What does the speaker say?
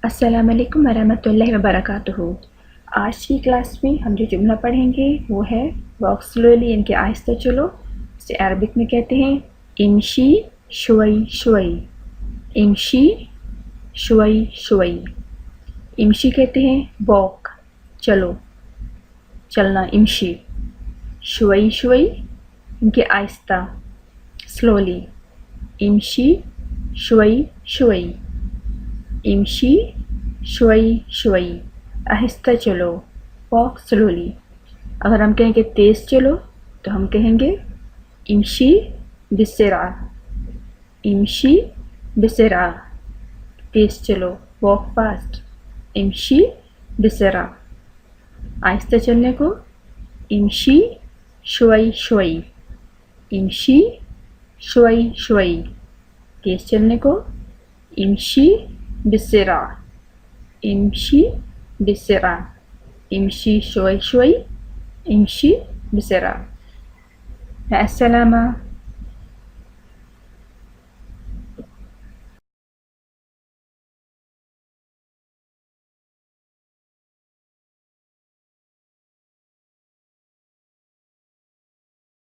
अस्सलाम वालेकुम वरहमतुल्लाहि वबरकातुहू। आज की क्लास में हम जो जुमला पढ़ेंगे वो है वॉक स्लोली, इनके आहिस्ते चलो। इसे अरबिक में कहते हैं इमशी शुवई शुवई। इमशी शुवई शुवई। इमशी कहते हैं वॉक, चलो, चलना, इमशी। शुवई शुवई, इनके आहिस्ता, स्लोली। इमशी शुवई शुवई। इमशी शुवई शुवई, आहिस्ता चलो, वॉक स्लोली। अगर हम कहेंगे तेज़ चलो तो हम कहेंगे इमशी बिसरा। इमशी बिसरा, तेज़ चलो, वॉक फास्ट। इमशी बिसरा। आहिस्ता चलने को इमशी शुवई शुवई। इमशी शुवई शुवई। तेज़ चलने को इमशी बिसरा। इमशी बिसरा। इमशी शुवई शुवई। इमशी बिसरा। अस्सलामा।